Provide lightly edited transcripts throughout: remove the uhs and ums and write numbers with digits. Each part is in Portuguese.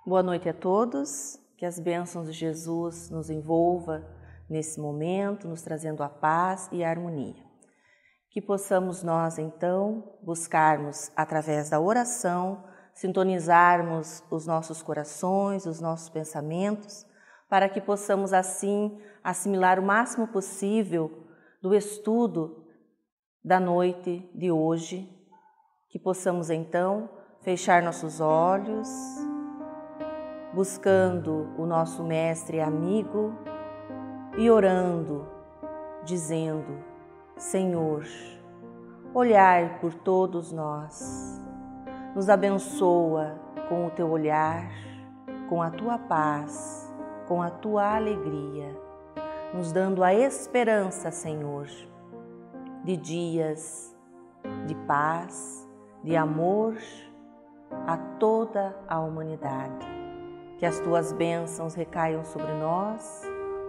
Boa noite a todos, que as bênçãos de Jesus nos envolva nesse momento, nos trazendo a paz e a harmonia. Que possamos nós, então, buscarmos, através da oração, sintonizarmos os nossos corações, os nossos pensamentos, para que possamos, assim, assimilar o máximo possível do estudo da noite de hoje, que possamos, então, fechar nossos olhos, buscando o nosso mestre e amigo e orando, dizendo: Senhor, olhai por todos nós, nos abençoa com o teu olhar, com a tua paz, com a tua alegria, nos dando a esperança, Senhor, de dias de paz, de amor a toda a humanidade. Que as tuas bênçãos recaiam sobre nós,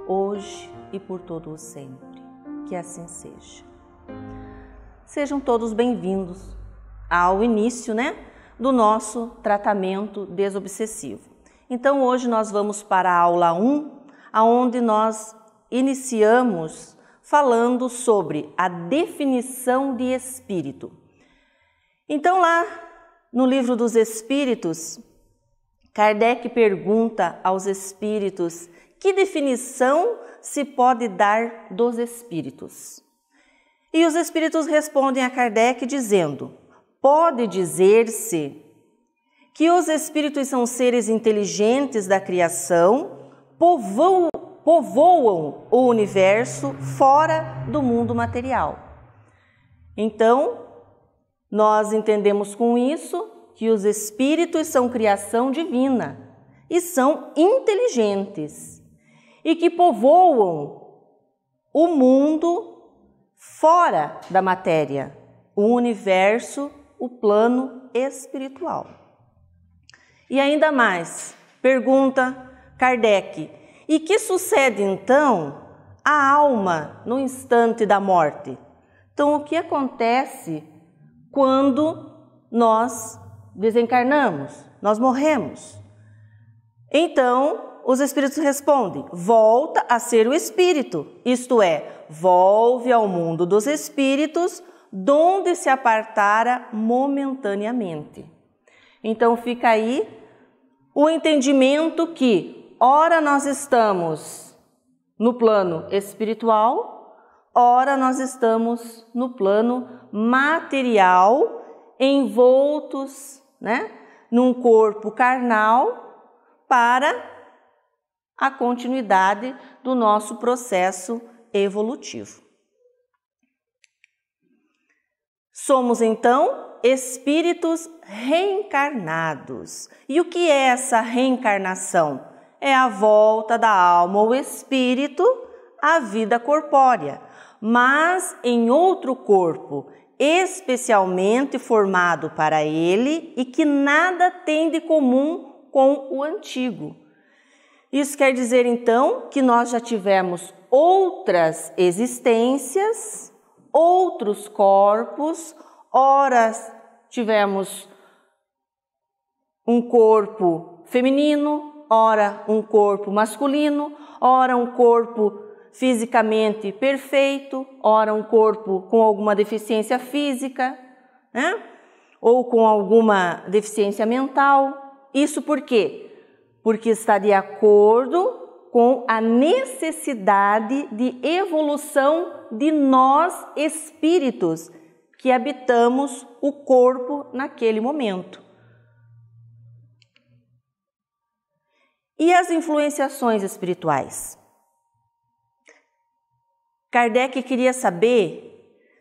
hoje e por todo o sempre. Que assim seja. Sejam todos bem-vindos ao início, do nosso tratamento desobsessivo. Então, hoje nós vamos para a aula 1, onde nós iniciamos falando sobre a definição de espírito. Então, lá no Livro dos Espíritos, Kardec pergunta aos espíritos que definição se pode dar dos espíritos. E os espíritos respondem a Kardec dizendo: pode dizer-se que os espíritos são seres inteligentes da criação, povoam o universo fora do mundo material. Então, nós entendemos com isso que os espíritos são criação divina e são inteligentes e que povoam o mundo fora da matéria, o universo, o plano espiritual. E ainda mais, pergunta Kardec: e que sucede então à alma no instante da morte? Então, o que acontece quando nós desencarnamos, nós morremos? Então, os espíritos respondem: volta a ser o espírito, isto é, volve ao mundo dos espíritos, donde se apartara momentaneamente. Então, fica aí o entendimento que, ora nós estamos no plano espiritual, ora nós estamos no plano material, envoltos, num corpo carnal, para a continuidade do nosso processo evolutivo. Somos, então, espíritos reencarnados. E o que é essa reencarnação? É a volta da alma ou espírito à vida corpórea, mas em outro corpo, especialmente formado para ele e que nada tem de comum com o antigo. Isso quer dizer, então, que nós já tivemos outras existências, outros corpos, ora tivemos um corpo feminino, ora um corpo masculino, ora um corpo fisicamente perfeito, ora um corpo com alguma deficiência física, ou com alguma deficiência mental. Isso por quê? Porque está de acordo com a necessidade de evolução de nós espíritos que habitamos o corpo naquele momento. E as influenciações espirituais? Kardec queria saber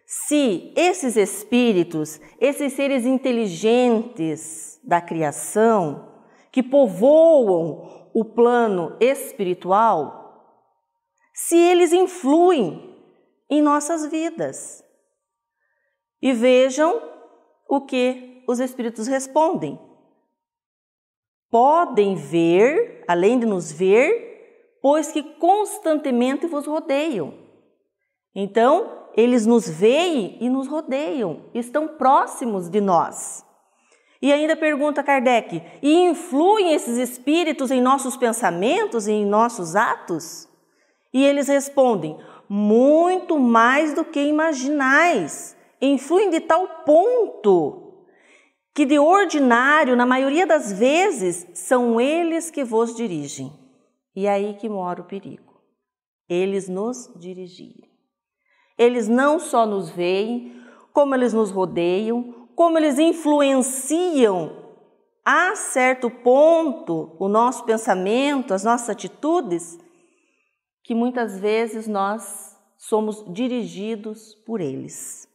se esses espíritos, esses seres inteligentes da criação, que povoam o plano espiritual, se eles influem em nossas vidas. E vejam o que os espíritos respondem. Podem ver, além de nos ver, pois que constantemente vos rodeiam. Então, eles nos veem e nos rodeiam, estão próximos de nós. E ainda pergunta Kardec, e influem esses espíritos em nossos pensamentos e em nossos atos? E eles respondem, muito mais do que imaginais, influem de tal ponto que de ordinário, na maioria das vezes, são eles que vos dirigem. E é aí que mora o perigo, eles nos dirigirem. Eles não só nos veem, como eles nos rodeiam, como eles influenciam a certo ponto o nosso pensamento, as nossas atitudes, que muitas vezes nós somos dirigidos por eles.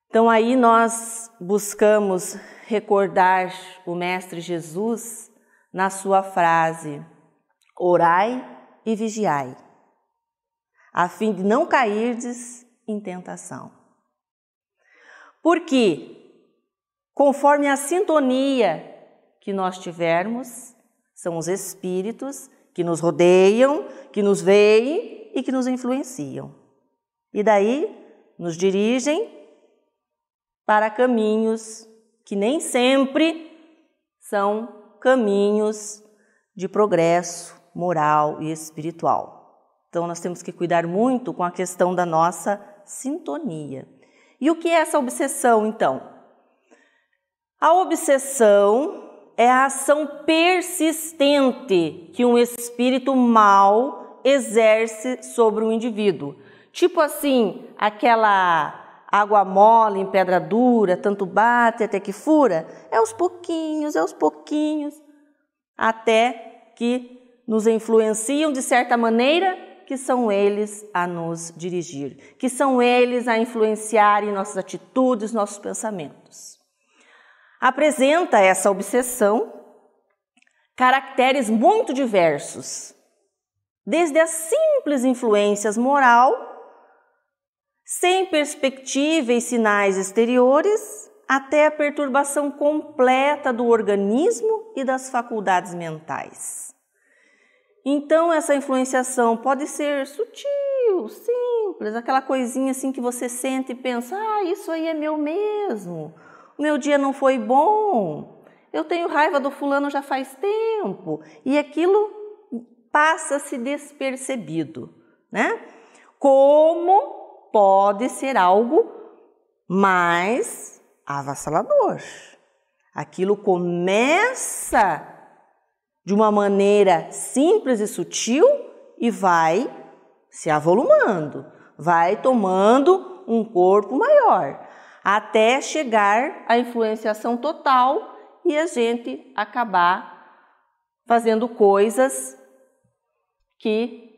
Então aí nós buscamos recordar o Mestre Jesus na sua frase, orai e vigiai, a fim de não cairdes em tentação. Porque, conforme a sintonia que nós tivermos, são os espíritos que nos rodeiam, que nos veem e que nos influenciam. E daí nos dirigem para caminhos que nem sempre são caminhos de progresso moral e espiritual. Então nós temos que cuidar muito com a questão da nossa sintonia. E o que é essa obsessão, então? A obsessão é a ação persistente que um espírito mau exerce sobre um indivíduo. Tipo assim, aquela água mole em pedra dura, tanto bate até que fura, é aos pouquinhos, até que nos influenciam de certa maneira, que são eles a nos dirigir, que são eles a influenciar em nossas atitudes, nossos pensamentos. Apresenta essa obsessão caracteres muito diversos, desde as simples influências moral, sem perspectiva e sinais exteriores, até a perturbação completa do organismo e das faculdades mentais. Então, essa influenciação pode ser sutil, simples, aquela coisinha assim que você sente e pensa, isso aí é meu mesmo, o meu dia não foi bom, eu tenho raiva do fulano já faz tempo, e aquilo passa-se despercebido, né? Como pode ser algo mais avassalador. Aquilo começa de uma maneira simples e sutil e vai se avolumando, vai tomando um corpo maior, até chegar à influenciação total e a gente acabar fazendo coisas que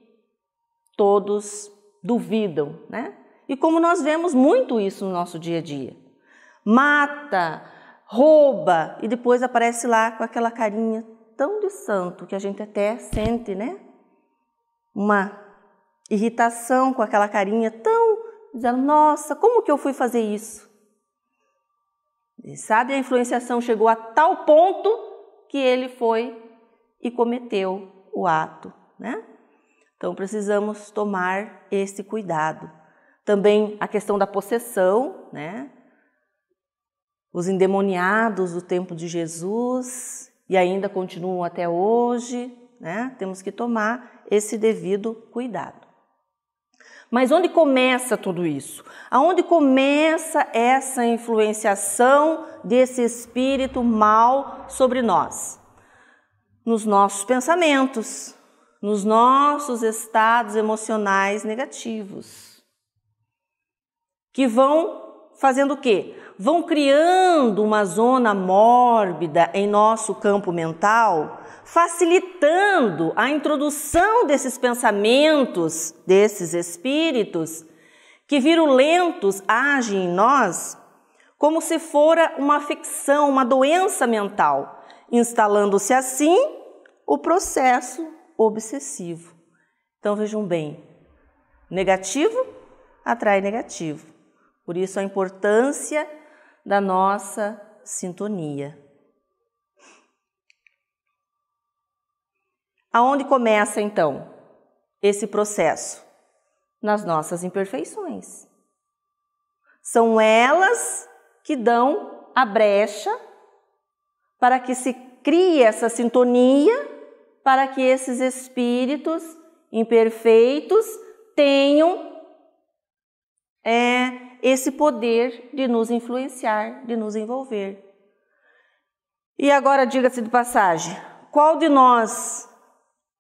todos duvidam, né? E como nós vemos muito isso no nosso dia a dia. Mata, rouba e depois aparece lá com aquela carinha tão de santo que a gente até sente, né? Uma irritação com aquela carinha tão dizendo, nossa, como que eu fui fazer isso? E sabe, a influenciação chegou a tal ponto que ele foi e cometeu o ato, né? Então precisamos tomar esse cuidado. Também a questão da possessão, né? Os endemoniados do tempo de Jesus e ainda continuam até hoje, né? Temos que tomar esse devido cuidado. Mas onde começa tudo isso? Aonde começa essa influenciação desse espírito mal sobre nós? Nos nossos pensamentos, nos nossos estados emocionais negativos, que vão fazendo o quê? Vão criando uma zona mórbida em nosso campo mental, facilitando a introdução desses pensamentos, desses espíritos, que virulentos agem em nós, como se fora uma afecção, uma doença mental, instalando-se assim o processo obsessivo. Então vejam bem, negativo atrai negativo. Por isso a importância da nossa sintonia. Aonde começa então esse processo? Nas nossas imperfeições. São elas que dão a brecha para que se crie essa sintonia, para que esses espíritos imperfeitos tenham esse poder de nos influenciar, de nos envolver. E agora, diga-se de passagem, qual de nós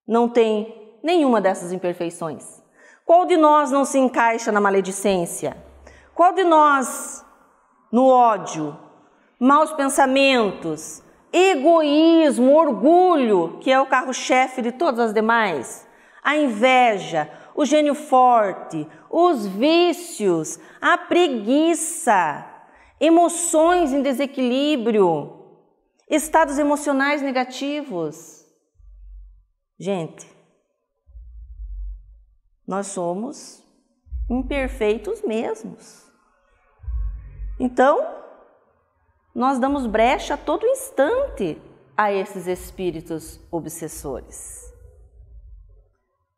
não tem nenhuma dessas imperfeições? Qual de nós não se encaixa na maledicência? Qual de nós no ódio, maus pensamentos, egoísmo, orgulho, que é o carro-chefe de todas as demais, a inveja, o gênio forte, os vícios, a preguiça, emoções em desequilíbrio, estados emocionais negativos? Gente, nós somos imperfeitos mesmos. Então, nós damos brecha a todo instante a esses espíritos obsessores.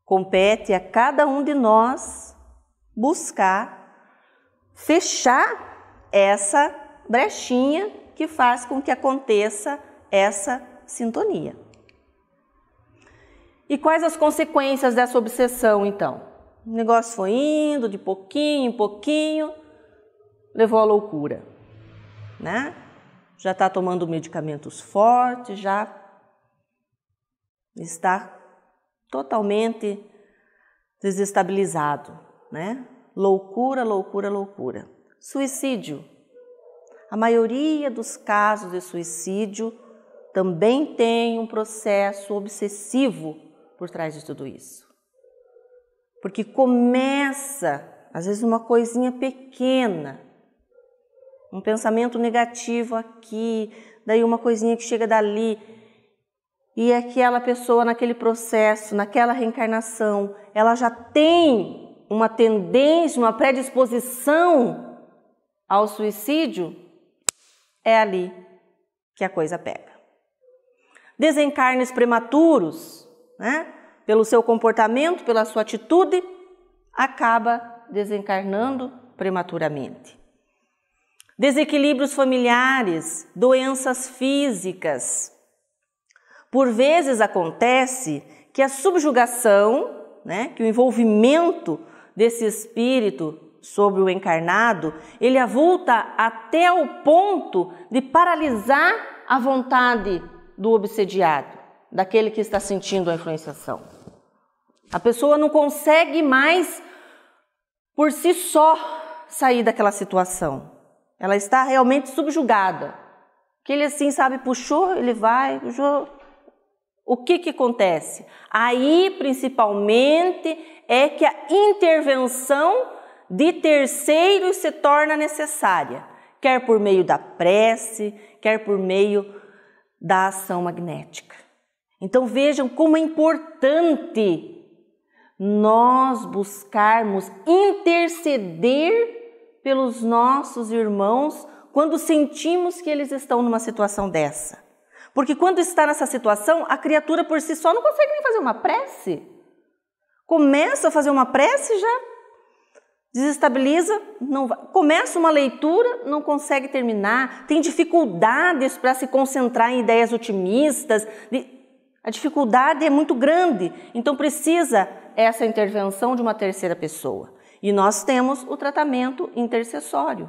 Compete a cada um de nós buscar fechar essa brechinha que faz com que aconteça essa sintonia. E quais as consequências dessa obsessão, então? O negócio foi indo de pouquinho em pouquinho, levou à loucura, né? Já está tomando medicamentos fortes, já está totalmente desestabilizado, né? Loucura, loucura, loucura. Suicídio. A maioria dos casos de suicídio também tem um processo obsessivo por trás de tudo isso. Porque começa, às vezes, uma coisinha pequena, um pensamento negativo aqui, daí uma coisinha que chega dali, e aquela pessoa naquele processo, naquela reencarnação, ela já tem uma tendência, uma predisposição ao suicídio, é ali que a coisa pega. Desencarnes prematuros, né? Pelo seu comportamento, pela sua atitude, acaba desencarnando prematuramente. Desequilíbrios familiares, doenças físicas. Por vezes acontece que a subjugação, né, que o envolvimento desse espírito sobre o encarnado, ele avulta até o ponto de paralisar a vontade do obsediado, daquele que está sentindo a influenciação. A pessoa não consegue mais, por si só, sair daquela situação. Ela está realmente subjugada. Que ele assim, sabe, puxou, ele vai, puxou. O que acontece? Aí, principalmente, é que a intervenção de terceiros se torna necessária, quer por meio da prece, quer por meio da ação magnética. Então vejam como é importante nós buscarmos interceder pelos nossos irmãos quando sentimos que eles estão numa situação dessa. Porque quando está nessa situação, a criatura por si só não consegue nem fazer uma prece. Começa a fazer uma prece, já desestabiliza, não vai. Começa uma leitura, não consegue terminar, tem dificuldades para se concentrar em ideias otimistas. A dificuldade é muito grande, então precisa essa intervenção de uma terceira pessoa. E nós temos o tratamento intercessório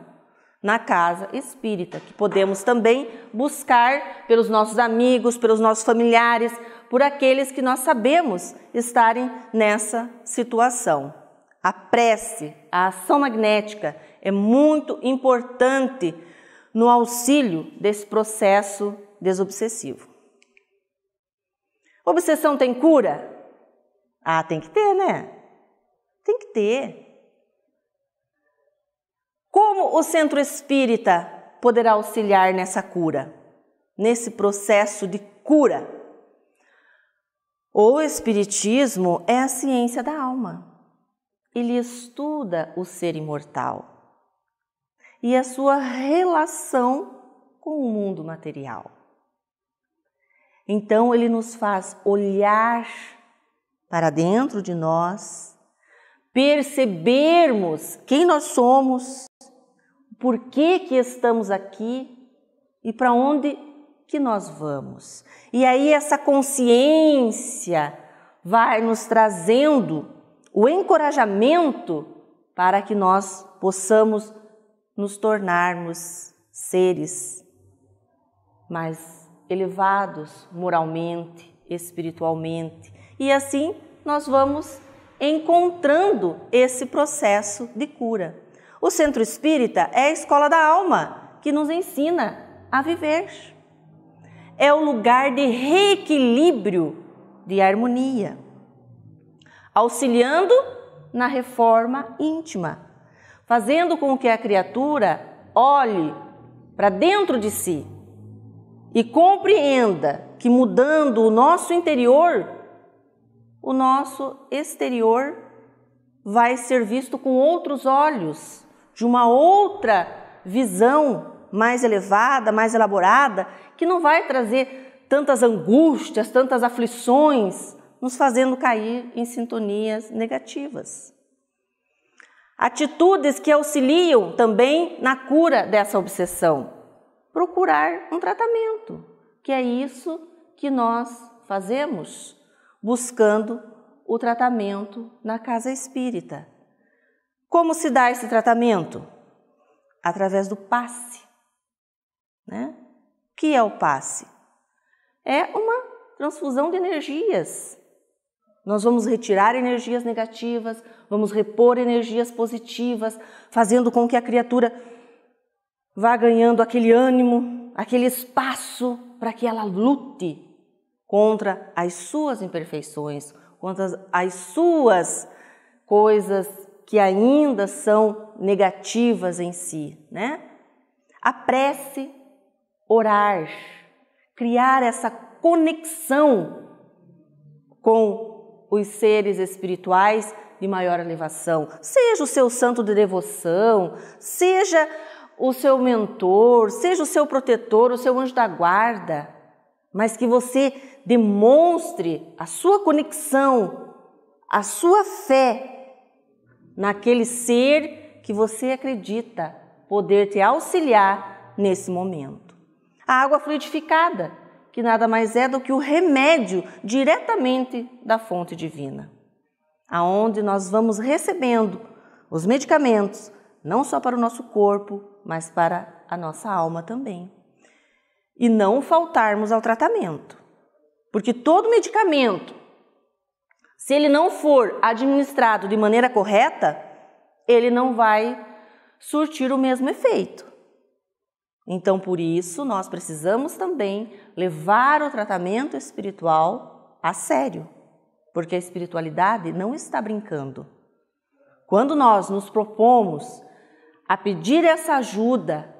na casa espírita, que podemos também buscar pelos nossos amigos, pelos nossos familiares, por aqueles que nós sabemos estarem nessa situação. A prece, a ação magnética é muito importante no auxílio desse processo desobsessivo. Obsessão tem cura? Ah, tem que ter, né? Tem que ter. Como o centro espírita poderá auxiliar nessa cura, nesse processo de cura? O espiritismo é a ciência da alma. Ele estuda o ser imortal e a sua relação com o mundo material. Então, ele nos faz olhar para dentro de nós, percebermos quem nós somos, por que estamos aqui, e para onde que nós vamos. E aí essa consciência vai nos trazendo o encorajamento para que nós possamos nos tornarmos seres mais elevados moralmente, espiritualmente. E assim nós vamos encontrando esse processo de cura. O Centro Espírita é a escola da alma que nos ensina a viver. É o lugar de reequilíbrio, de harmonia, auxiliando na reforma íntima, fazendo com que a criatura olhe para dentro de si e compreenda que mudando o nosso interior, o nosso exterior vai ser visto com outros olhos, de uma outra visão mais elevada, mais elaborada, que não vai trazer tantas angústias, tantas aflições, nos fazendo cair em sintonias negativas. Atitudes que auxiliam também na cura dessa obsessão. Procurar um tratamento, que é isso que nós fazemos, buscando o tratamento na casa espírita. Como se dá esse tratamento? Através do passe. Né? O que é o passe? É uma transfusão de energias. Nós vamos retirar energias negativas, vamos repor energias positivas, fazendo com que a criatura vá ganhando aquele ânimo, aquele espaço para que ela lute contra as suas imperfeições, contra as suas coisas que ainda são negativas em si, né? A prece, orar, criar essa conexão com os seres espirituais de maior elevação, seja o seu santo de devoção, seja o seu mentor, seja o seu protetor, o seu anjo da guarda, mas que você demonstre a sua conexão, a sua fé naquele ser que você acredita poder te auxiliar nesse momento. A água fluidificada, que nada mais é do que o remédio diretamente da fonte divina, aonde nós vamos recebendo os medicamentos, não só para o nosso corpo, mas para a nossa alma também. E não faltarmos ao tratamento, porque todo medicamento, se ele não for administrado de maneira correta, ele não vai surtir o mesmo efeito. Então, por isso, nós precisamos também levar o tratamento espiritual a sério, porque a espiritualidade não está brincando. Quando nós nos propomos a pedir essa ajuda,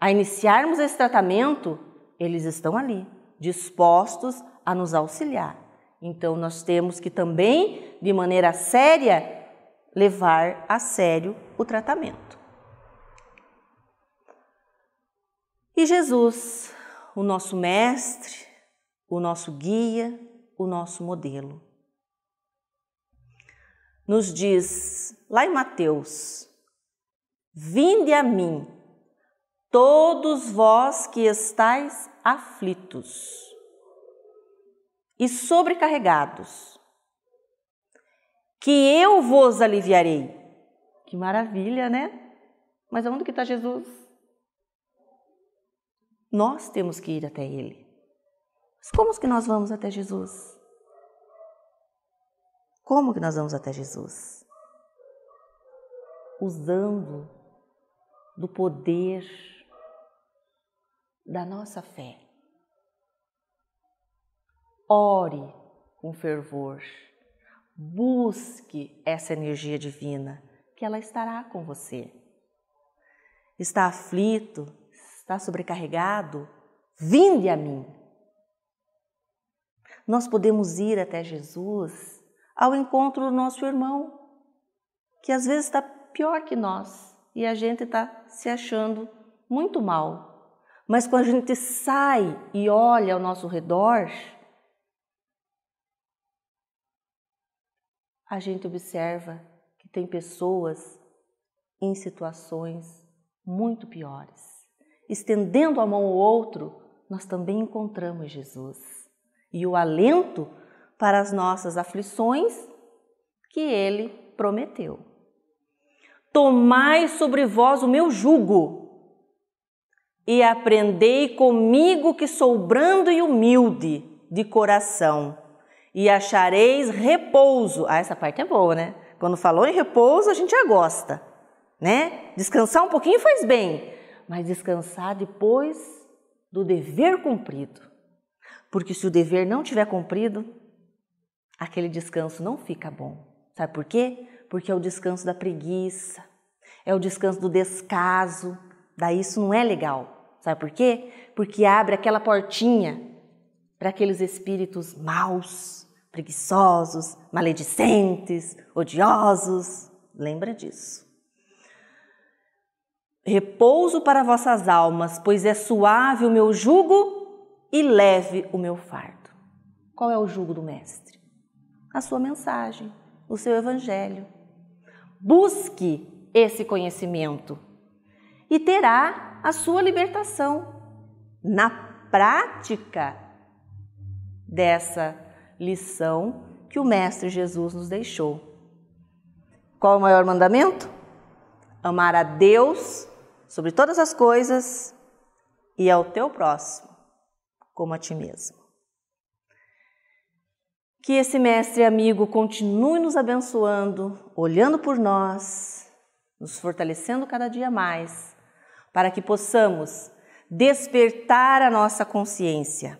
a iniciarmos esse tratamento, eles estão ali, dispostos a nos auxiliar. Então, nós temos que também, de maneira séria, levar a sério o tratamento. E Jesus, o nosso mestre, o nosso guia, o nosso modelo, nos diz lá em Mateus: vinde a mim, todos vós que estáis aflitos e sobrecarregados, que eu vos aliviarei. Que maravilha, né? Mas aonde que está Jesus? Nós temos que ir até Ele. Mas como que nós vamos até Jesus? Como que nós vamos até Jesus? Usando do poder da nossa fé. Ore com fervor. Busque essa energia divina, que ela estará com você. Está aflito? Está sobrecarregado? Vinde a mim. Nós podemos ir até Jesus ao encontro do nosso irmão, que às vezes está pior que nós e a gente está se achando muito mal. Mas quando a gente sai e olha ao nosso redor, a gente observa que tem pessoas em situações muito piores. estendendo a mão ao outro, nós também encontramos Jesus e o alento para as nossas aflições que Ele prometeu. Tomai sobre vós o meu jugo e aprendei comigo, que sou brando e humilde de coração, e achareis repouso. Essa parte é boa, né? Quando falou em repouso, a gente já gosta, né? Descansar um pouquinho faz bem, mas descansar depois do dever cumprido. Porque se o dever não tiver cumprido, aquele descanso não fica bom. Sabe por quê? Porque é o descanso da preguiça, é o descanso do descaso. Daí isso não é legal. Sabe por quê? Porque abre aquela portinha para aqueles espíritos maus, preguiçosos, maledicentes, odiosos. Lembra disso. Repouso para vossas almas, pois é suave o meu jugo e leve o meu fardo. Qual é o jugo do Mestre? A sua mensagem, o seu evangelho. Busque esse conhecimento e terá a sua libertação na prática dessa lição que o Mestre Jesus nos deixou. Qual é o maior mandamento? Amar a Deus sobre todas as coisas e ao teu próximo como a ti mesmo. Que esse mestre amigo continue nos abençoando, olhando por nós, nos fortalecendo cada dia mais, para que possamos despertar a nossa consciência,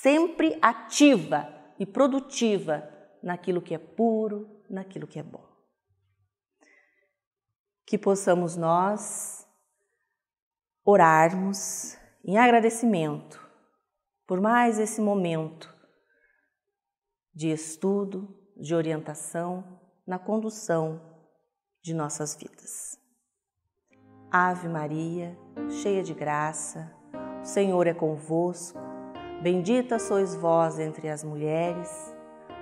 sempre ativa e produtiva naquilo que é puro, naquilo que é bom. Que possamos nós orarmos em agradecimento por mais esse momento de estudo, de orientação na condução de nossas vidas. Ave Maria, cheia de graça, o Senhor é convosco, bendita sois vós entre as mulheres,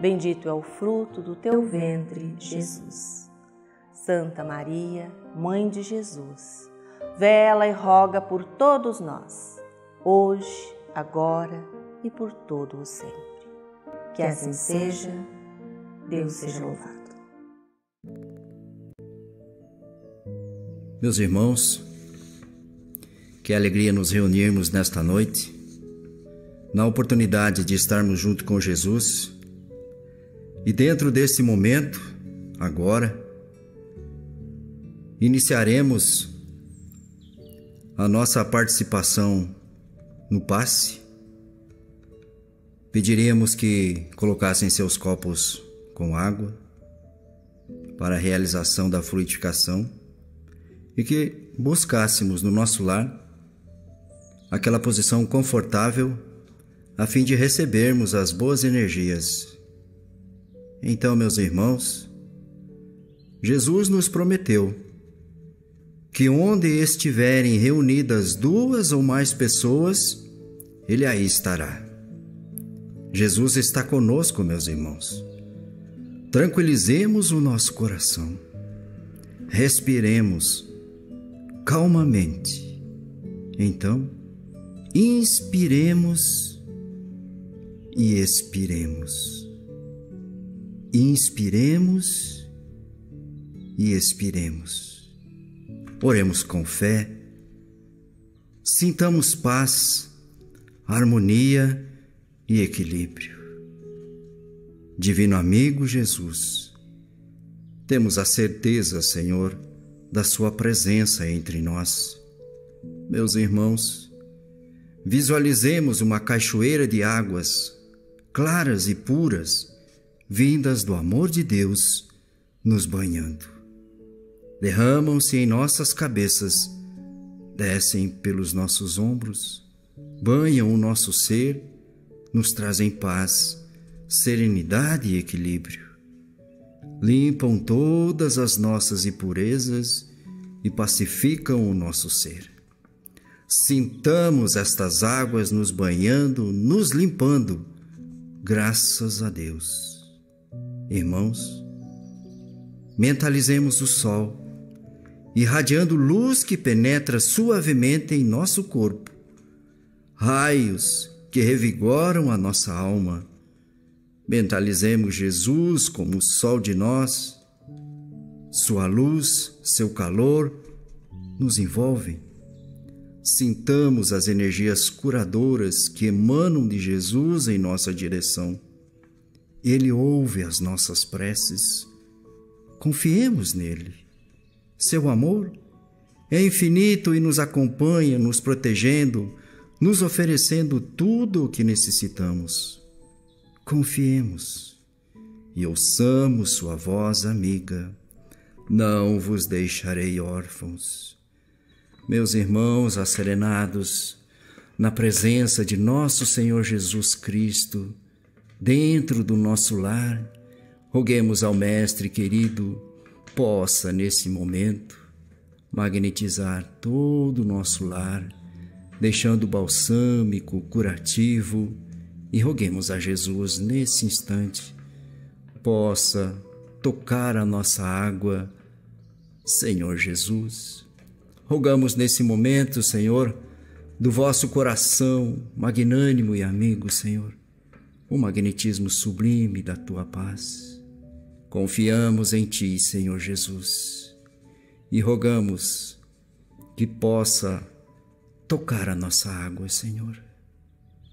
bendito é o fruto do teu ventre, Jesus. Santa Maria, Mãe de Jesus, vela e roga por todos nós, hoje, agora e por todo o sempre. Que assim seja, Deus seja louvado. Meus irmãos, que alegria nos reunirmos nesta noite, na oportunidade de estarmos junto com Jesus, e dentro desse momento, agora, iniciaremos a nossa participação no passe. Pediríamos que colocassem seus copos com água para a realização da fluidificação e que buscássemos no nosso lar aquela posição confortável a fim de recebermos as boas energias. Então, meus irmãos, Jesus nos prometeu que onde estiverem reunidas 2 ou mais pessoas, Ele aí estará. Jesus está conosco, meus irmãos. Tranquilizemos o nosso coração. Respiremos calmamente. Então, inspiremos e expiremos. Inspiremos e expiremos. Oremos com fé. Sintamos paz, harmonia e equilíbrio. Divino amigo Jesus, temos a certeza, Senhor, da sua presença entre nós. Meus irmãos, visualizemos uma cachoeira de águas claras e puras, vindas do amor de Deus, nos banhando. Derramam-se em nossas cabeças, descem pelos nossos ombros, banham o nosso ser, nos trazem paz, serenidade e equilíbrio. Limpam todas as nossas impurezas e pacificam o nosso ser. Sintamos estas águas nos banhando, nos limpando, graças a Deus. Irmãos, mentalizemos o sol irradiando luz que penetra suavemente em nosso corpo, raios que revigoram a nossa alma. Mentalizemos Jesus como o sol de nós. Sua luz, seu calor nos envolvem. Sintamos as energias curadoras que emanam de Jesus em nossa direção. Ele ouve as nossas preces. Confiemos nele. Seu amor é infinito e nos acompanha, nos protegendo, nos oferecendo tudo o que necessitamos. Confiemos e ouçamos sua voz amiga. Não vos deixarei órfãos. Meus irmãos asserenados, na presença de nosso Senhor Jesus Cristo, dentro do nosso lar, roguemos ao Mestre querido, possa nesse momento magnetizar todo o nosso lar, deixando balsâmico, curativo, e roguemos a Jesus nesse instante, possa tocar a nossa água. Senhor Jesus, rogamos nesse momento, Senhor, do vosso coração magnânimo e amigo, Senhor, o magnetismo sublime da tua paz. Confiamos em ti, Senhor Jesus, e rogamos que possa tocar a nossa água, Senhor,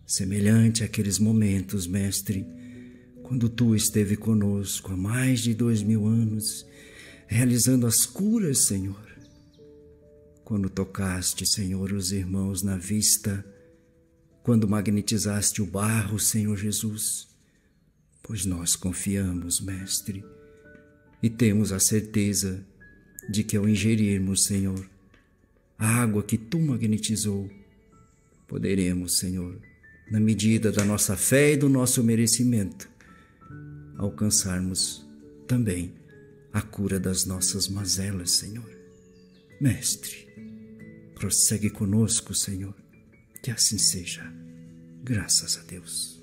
semelhante àqueles momentos, Mestre, quando tu esteve conosco há mais de 2000 anos, realizando as curas, Senhor. Quando tocaste, Senhor, os irmãos na vista, quando magnetizaste o barro, Senhor Jesus, pois nós confiamos, Mestre, e temos a certeza de que ao ingerirmos, Senhor, a água que tu magnetizou, poderemos, Senhor, na medida da nossa fé e do nosso merecimento, alcançarmos também a cura das nossas mazelas, Senhor. Mestre, prossegue conosco, Senhor, que assim seja. Graças a Deus.